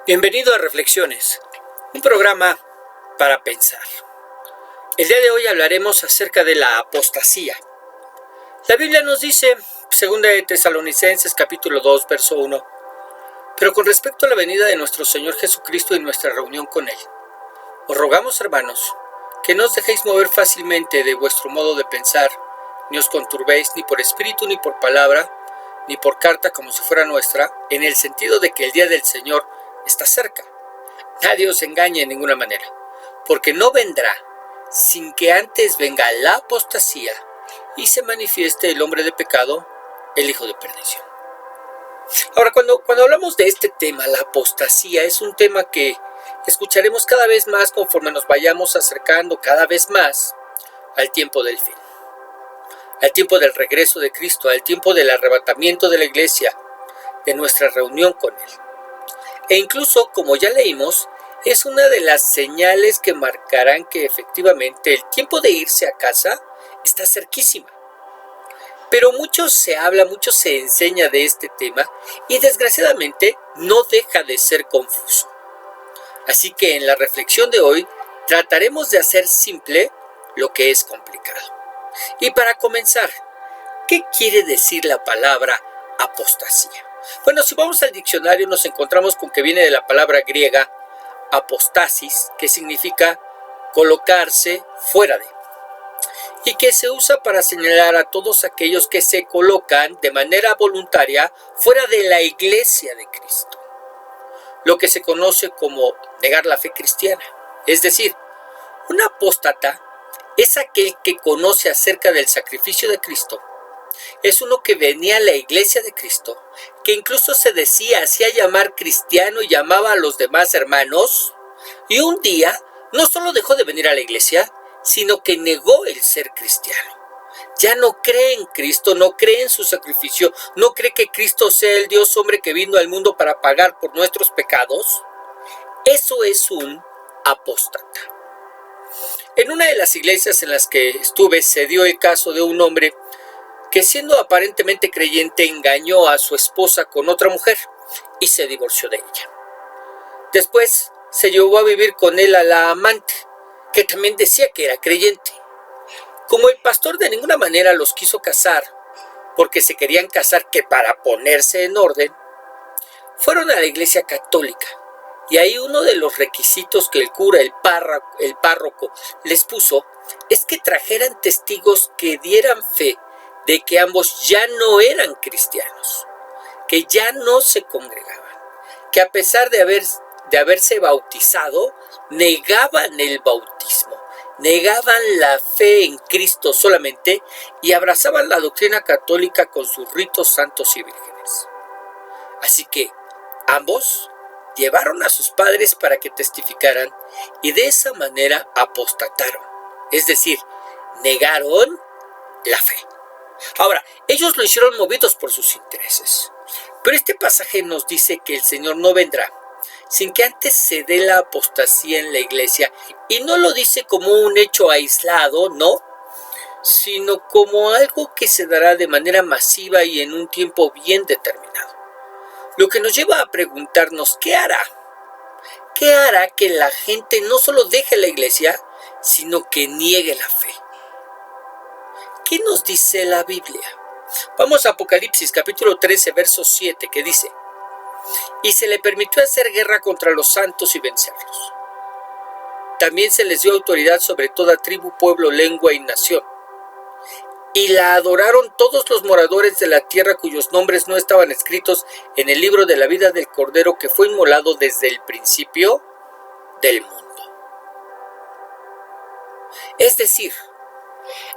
Bienvenido a Reflexiones, un programa para pensar. El día de hoy hablaremos acerca de la apostasía. La Biblia nos dice, 2 de Tesalonicenses capítulo 2, verso 1, pero con respecto a la venida de nuestro Señor Jesucristo y nuestra reunión con Él, os rogamos, hermanos, que no os dejéis mover fácilmente de vuestro modo de pensar, ni os conturbéis ni por espíritu ni por palabra, ni por carta como si fuera nuestra, en el sentido de que el día del Señor está cerca. Nadie os engañe en ninguna manera, porque no vendrá sin que antes venga la apostasía y se manifieste el hombre de pecado, el hijo de perdición. Ahora, cuando hablamos de este tema, la apostasía, es un tema que escucharemos cada vez más conforme nos vayamos acercando cada vez más al tiempo del fin, al tiempo del regreso de Cristo, al tiempo del arrebatamiento de la iglesia, de nuestra reunión con Él. E incluso, como ya leímos, es una de las señales que marcarán que efectivamente el tiempo de irse a casa está cerquísima. Pero mucho se habla, mucho se enseña de este tema y desgraciadamente no deja de ser confuso. Así que en la reflexión de hoy trataremos de hacer simple lo que es complicado. Y para comenzar, ¿qué quiere decir la palabra apostasía? Bueno, si vamos al diccionario nos encontramos con que viene de la palabra griega apostasis, que significa colocarse fuera de, y que se usa para señalar a todos aquellos que se colocan de manera voluntaria fuera de la iglesia de Cristo, lo que se conoce como negar la fe cristiana. Es decir, un apóstata es aquel que conoce acerca del sacrificio de Cristo. Es uno que venía a la iglesia de Cristo, que incluso hacía llamar cristiano y llamaba a los demás hermanos, y un día no solo dejó de venir a la iglesia, sino que negó el ser cristiano. Ya no cree en Cristo, no cree en su sacrificio, no cree que Cristo sea el Dios hombre que vino al mundo para pagar por nuestros pecados. Eso es un apóstata. En una de las iglesias en las que estuve se dio el caso de un hombre que, siendo aparentemente creyente, engañó a su esposa con otra mujer y se divorció de ella. Después se llevó a vivir con él a la amante, que también decía que era creyente. Como el pastor de ninguna manera los quiso casar, porque se querían casar que para ponerse en orden, fueron a la iglesia católica, y ahí uno de los requisitos que el cura, el párroco, les puso es que trajeran testigos que dieran fe de que ambos ya no eran cristianos, que ya no se congregaban, que a pesar de haberse bautizado, negaban el bautismo, negaban la fe en Cristo solamente y abrazaban la doctrina católica con sus ritos santos y vírgenes. Así que ambos llevaron a sus padres para que testificaran y de esa manera apostataron, es decir, negaron la fe. Ahora, ellos lo hicieron movidos por sus intereses, pero este pasaje nos dice que el Señor no vendrá sin que antes se dé la apostasía en la iglesia, y no lo dice como un hecho aislado, no, sino como algo que se dará de manera masiva y en un tiempo bien determinado. Lo que nos lleva a preguntarnos, ¿qué hará? ¿Qué hará que la gente no solo deje la iglesia, sino que niegue la fe? ¿Qué nos dice la Biblia? Vamos a Apocalipsis capítulo 13, verso 7, que dice: y se le permitió hacer guerra contra los santos y vencerlos. También se les dio autoridad sobre toda tribu, pueblo, lengua y nación. Y la adoraron todos los moradores de la tierra cuyos nombres no estaban escritos en el libro de la vida del Cordero que fue inmolado desde el principio del mundo. Es decir,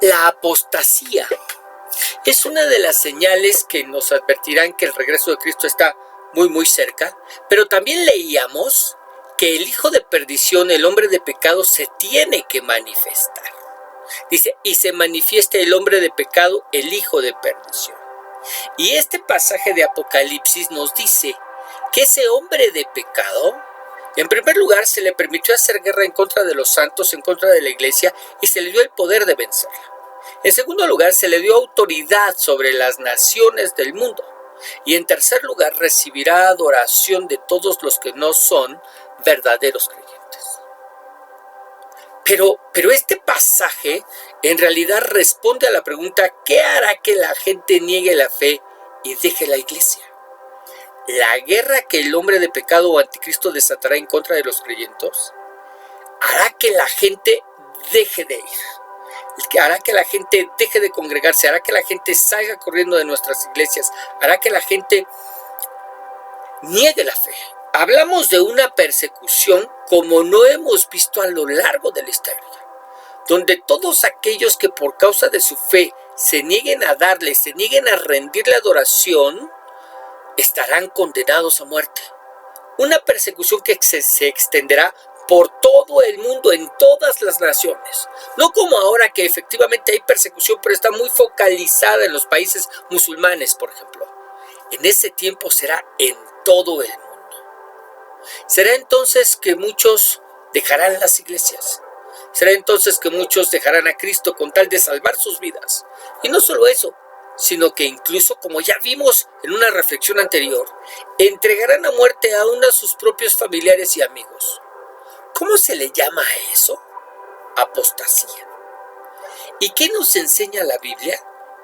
la apostasía es una de las señales que nos advertirán que el regreso de Cristo está muy cerca, pero también leíamos que el hijo de perdición, el hombre de pecado, se tiene que manifestar. Dice, y se manifiesta el hombre de pecado, el hijo de perdición. Y este pasaje de Apocalipsis nos dice que ese hombre de pecado, en primer lugar, se le permitió hacer guerra en contra de los santos, en contra de la iglesia, y se le dio el poder de vencerla. En segundo lugar, se le dio autoridad sobre las naciones del mundo. Y en tercer lugar, recibirá adoración de todos los que no son verdaderos creyentes. Pero este pasaje en realidad responde a la pregunta: ¿qué hará que la gente niegue la fe y deje la iglesia? ¿La guerra que el hombre de pecado o anticristo desatará en contra de los creyentes hará que la gente deje de ir? Hará que la gente deje de congregarse, hará que la gente salga corriendo de nuestras iglesias, hará que la gente niegue la fe. Hablamos de una persecución como no hemos visto a lo largo de la historia, donde todos aquellos que por causa de su fe se nieguen a darle, se nieguen a rendirle adoración, estarán condenados a muerte. Una persecución que se extenderá por todo el mundo, en todas las naciones. No como ahora, que efectivamente hay persecución, pero está muy focalizada en los países musulmanes, por ejemplo. En ese tiempo será en todo el mundo. Será entonces que muchos dejarán las iglesias. Será entonces que muchos dejarán a Cristo con tal de salvar sus vidas. Y no solo eso, sino que incluso, como ya vimos en una reflexión anterior, entregarán a muerte aún a sus propios familiares y amigos. ¿Cómo se le llama a eso? Apostasía. ¿Y qué nos enseña la Biblia?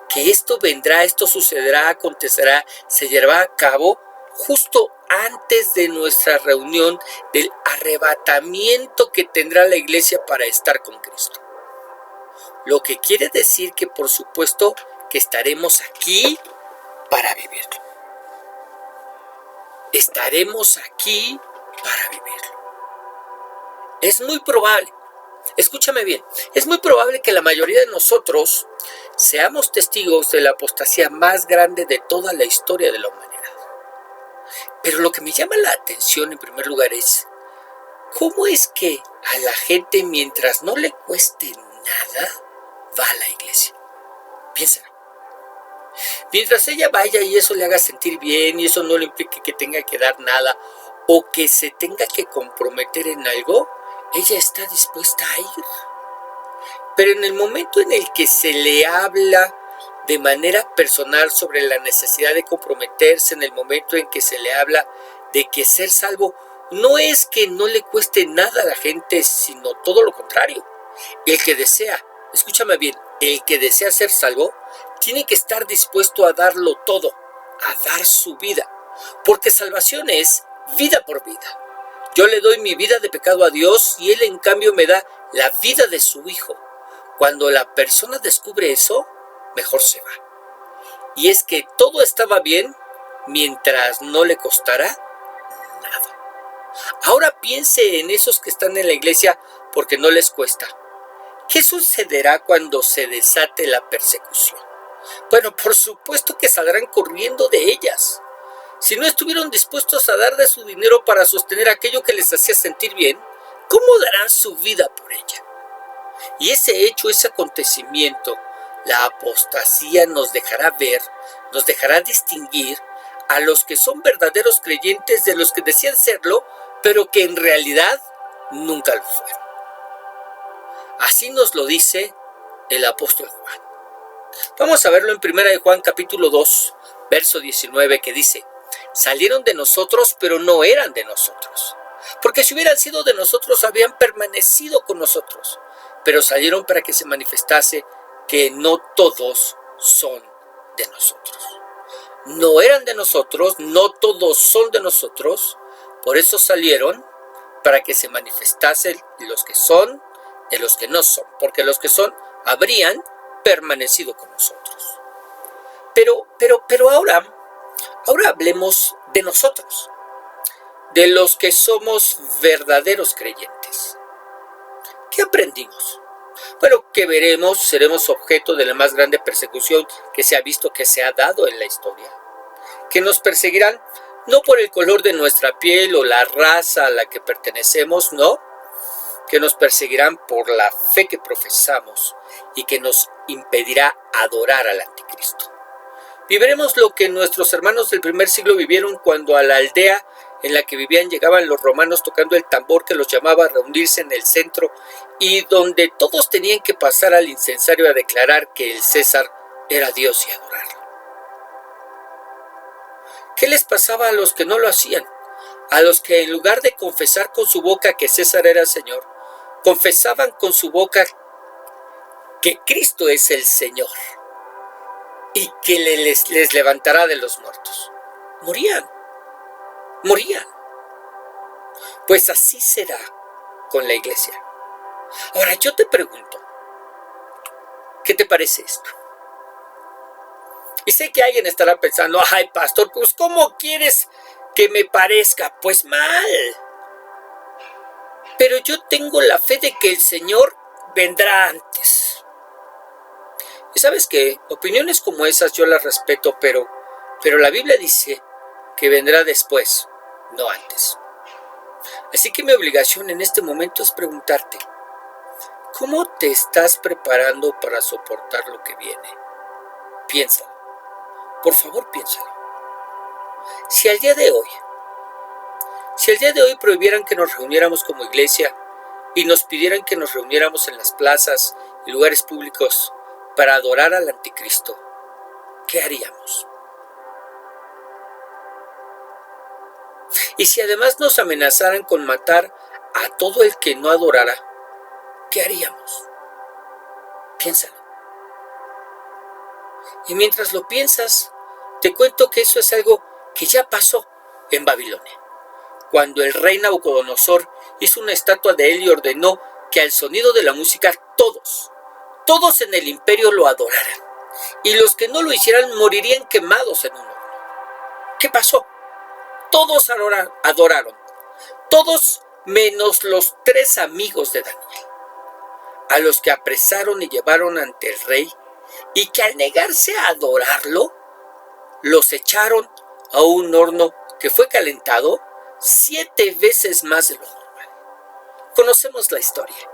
Que esto vendrá, esto sucederá, acontecerá, se llevará a cabo justo antes de nuestra reunión del arrebatamiento que tendrá la iglesia para estar con Cristo. Lo que quiere decir que, por supuesto, que estaremos aquí para vivirlo. Estaremos aquí para vivirlo. Es muy probable, escúchame bien, es muy probable que la mayoría de nosotros seamos testigos de la apostasía más grande de toda la historia de la humanidad. Pero lo que me llama la atención en primer lugar es: ¿cómo es que a la gente, mientras no le cueste nada, va a la iglesia? Piénsalo. Mientras ella vaya y eso le haga sentir bien y eso no le implique que tenga que dar nada o que se tenga que comprometer en algo, ella está dispuesta a ir. Pero en el momento en el que se le habla de manera personal sobre la necesidad de comprometerse, en el momento en que se le habla de que ser salvo no es que no le cueste nada a la gente, sino todo lo contrario. El que desea, escúchame bien, el que desea ser salvo tiene que estar dispuesto a darlo todo, a dar su vida, porque salvación es vida por vida. Yo le doy mi vida de pecado a Dios y Él en cambio me da la vida de su Hijo. Cuando la persona descubre eso, mejor se va. Y es que todo estaba bien mientras no le costara nada. Ahora piense en esos que están en la iglesia porque no les cuesta. ¿Qué sucederá cuando se desate la persecución? Bueno, por supuesto que saldrán corriendo de ellas. Si no estuvieron dispuestos a dar de su dinero para sostener aquello que les hacía sentir bien, ¿cómo darán su vida por ella? Y ese hecho, ese acontecimiento, la apostasía, nos dejará ver, nos dejará distinguir a los que son verdaderos creyentes de los que decían serlo, pero que en realidad nunca lo fueron. Así nos lo dice el apóstol Juan. Vamos a verlo en 1 de Juan capítulo 2, verso 19, que dice: salieron de nosotros, pero no eran de nosotros. Porque si hubieran sido de nosotros, habían permanecido con nosotros. Pero salieron para que se manifestase que no todos son de nosotros. No eran de nosotros, no todos son de nosotros. Por eso salieron para que se manifestasen los que son de los que no son. Porque los que son habrían permanecido con nosotros. Pero ahora hablemos de nosotros, de los que somos verdaderos creyentes. ¿Qué aprendimos? Bueno, que seremos objeto de la más grande persecución que se ha visto, que se ha dado en la historia. Que nos perseguirán no por el color de nuestra piel o la raza a la que pertenecemos, no. Que nos perseguirán por la fe que profesamos y que nos impedirá adorar al anticristo. Viviremos lo que nuestros hermanos del primer siglo vivieron cuando a la aldea en la que vivían llegaban los romanos tocando el tambor que los llamaba a reunirse en el centro y donde todos tenían que pasar al incensario a declarar que el César era Dios y adorarlo. ¿Qué les pasaba a los que no lo hacían? A los que en lugar de confesar con su boca que César era el Señor, confesaban con su boca que Cristo es el Señor y que les levantará de los muertos. Morían. Pues así será con la iglesia. Ahora yo te pregunto, ¿qué te parece esto? Y sé que alguien estará pensando, ay pastor, pues ¿cómo quieres que me parezca? Pues mal. Pero yo tengo la fe de que el Señor vendrá antes. Y sabes que opiniones como esas yo las respeto, pero la Biblia dice que vendrá después, no antes. Así que mi obligación en este momento es preguntarte, ¿cómo te estás preparando para soportar lo que viene? Piénsalo. Por favor, piénsalo. Si al día de hoy prohibieran que nos reuniéramos como iglesia y nos pidieran que nos reuniéramos en las plazas y lugares públicos para adorar al anticristo, ¿qué haríamos? Y si además nos amenazaran con matar a todo el que no adorara, ¿qué haríamos? Piénsalo. Y mientras lo piensas, te cuento que eso es algo que ya pasó en Babilonia, cuando el rey Nabucodonosor hizo una estatua de él y ordenó que al sonido de la música todos en el imperio lo adoraran, y los que no lo hicieran morirían quemados en un horno. ¿Qué pasó? Todos adoraron, todos menos los 3 amigos de Daniel, a los que apresaron y llevaron ante el rey, y que al negarse a adorarlo, los echaron a un horno que fue calentado 7 veces más de lo normal. Conocemos la historia.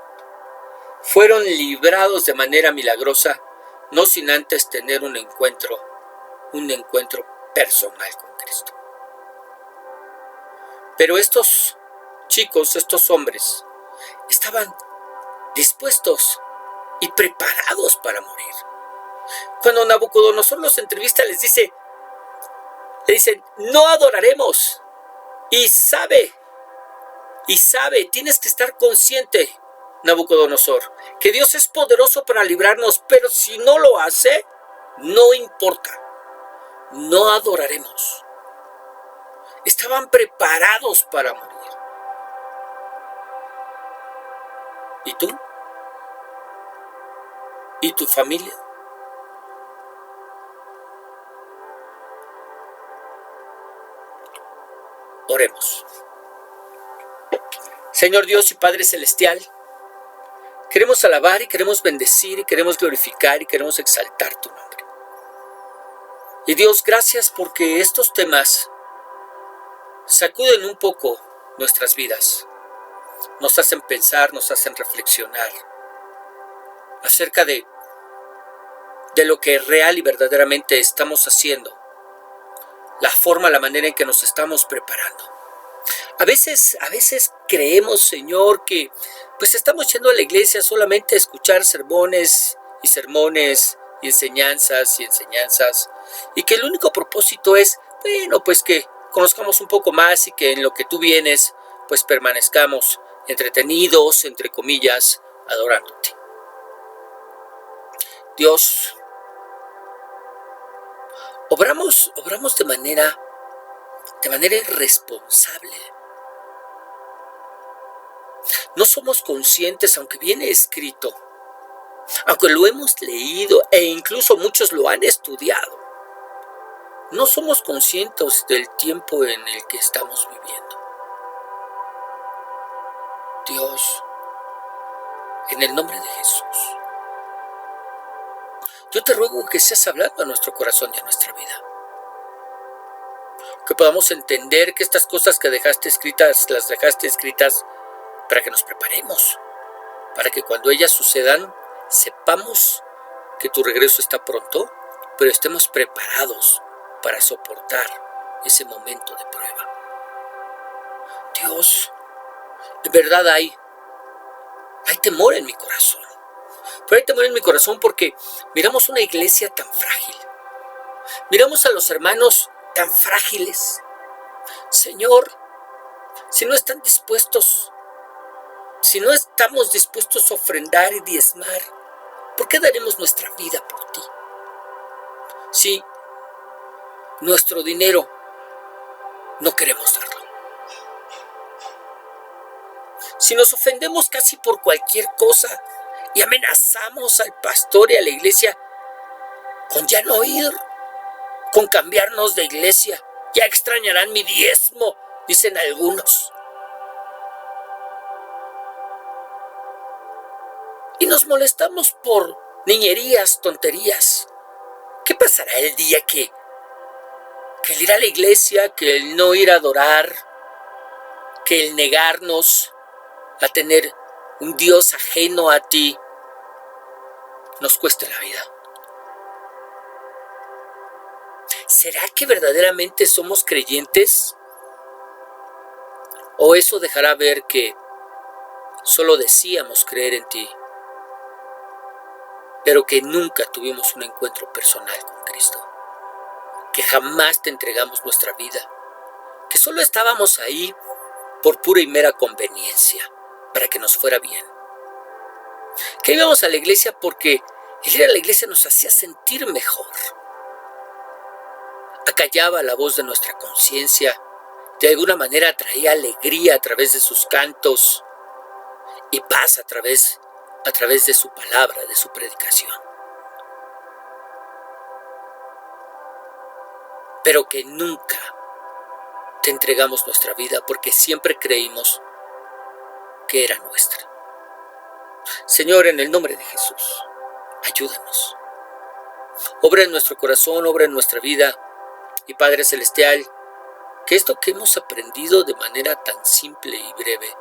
Fueron librados de manera milagrosa, no sin antes tener un encuentro personal con Cristo. Pero estos chicos, estos hombres, estaban dispuestos y preparados para morir. Cuando Nabucodonosor los entrevista, le dicen, no adoraremos. Y sabe, tienes que estar consciente, Nabucodonosor, que Dios es poderoso para librarnos, pero si no lo hace, no importa, no adoraremos. Estaban preparados para morir. ¿Y tú? ¿Y tu familia? Oremos. Señor Dios y Padre Celestial, queremos alabar y queremos bendecir y queremos glorificar y queremos exaltar tu nombre. Y Dios, gracias porque estos temas sacuden un poco nuestras vidas, nos hacen pensar, nos hacen reflexionar acerca de lo que real y verdaderamente estamos haciendo, la manera en que nos estamos preparando. A veces creemos, Señor, que pues estamos yendo a la iglesia solamente a escuchar sermones y enseñanzas, y que el único propósito es, pues que conozcamos un poco más y que en lo que tú vienes, pues permanezcamos entretenidos, entre comillas, adorándote. Dios, obramos de manera irresponsable. No somos conscientes, aunque viene escrito, aunque lo hemos leído e incluso muchos lo han estudiado, no somos conscientes del tiempo en el que estamos viviendo. Dios, en el nombre de Jesús, yo te ruego que seas hablando a nuestro corazón y a nuestra vida. Que podamos entender que estas cosas que dejaste escritas, las dejaste escritas para que nos preparemos, para que cuando ellas sucedan, sepamos que tu regreso está pronto, pero estemos preparados para soportar ese momento de prueba. Dios, en verdad hay temor en mi corazón. Pero hay temor en mi corazón porque miramos una iglesia tan frágil. Miramos a los hermanos tan frágiles. Señor, si no están dispuestos, si no estamos dispuestos a ofrendar y diezmar, ¿por qué daremos nuestra vida por ti? Si nuestro dinero no queremos darlo. Si nos ofendemos casi por cualquier cosa y amenazamos al pastor y a la iglesia con ya no ir, con cambiarnos de iglesia, ya extrañarán mi diezmo, dicen algunos. Y nos molestamos por niñerías, tonterías. ¿Qué pasará el día que el ir a la iglesia, que el no ir a adorar, que el negarnos a tener un Dios ajeno a ti, nos cueste la vida? ¿Será que verdaderamente somos creyentes? ¿O eso dejará ver que solo decíamos creer en ti, pero que nunca tuvimos un encuentro personal con Cristo? Que jamás te entregamos nuestra vida, que solo estábamos ahí por pura y mera conveniencia, para que nos fuera bien. Que íbamos a la iglesia porque el ir a la iglesia nos hacía sentir mejor. Acallaba la voz de nuestra conciencia, de alguna manera traía alegría a través de sus cantos y paz a través de su palabra, de su predicación. Pero que nunca te entregamos nuestra vida porque siempre creímos que era nuestra. Señor, en el nombre de Jesús, ayúdanos. Obra en nuestro corazón, obra en nuestra vida. Y Padre Celestial, que esto que hemos aprendido de manera tan simple y breve,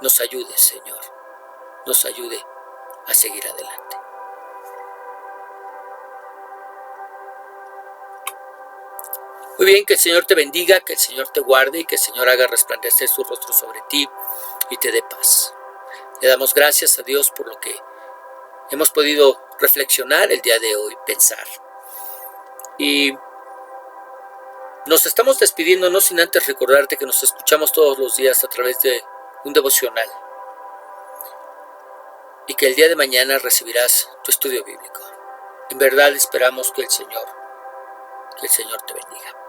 nos ayude, Señor, nos ayude a seguir adelante. Muy bien, que el Señor te bendiga, que el Señor te guarde y que el Señor haga resplandecer su rostro sobre ti y te dé paz. Le damos gracias a Dios por lo que hemos podido reflexionar el día de hoy, pensar. Y nos estamos despidiendo, no sin antes recordarte que nos escuchamos todos los días a través de un devocional y que el día de mañana recibirás tu estudio bíblico. En verdad esperamos que el Señor te bendiga.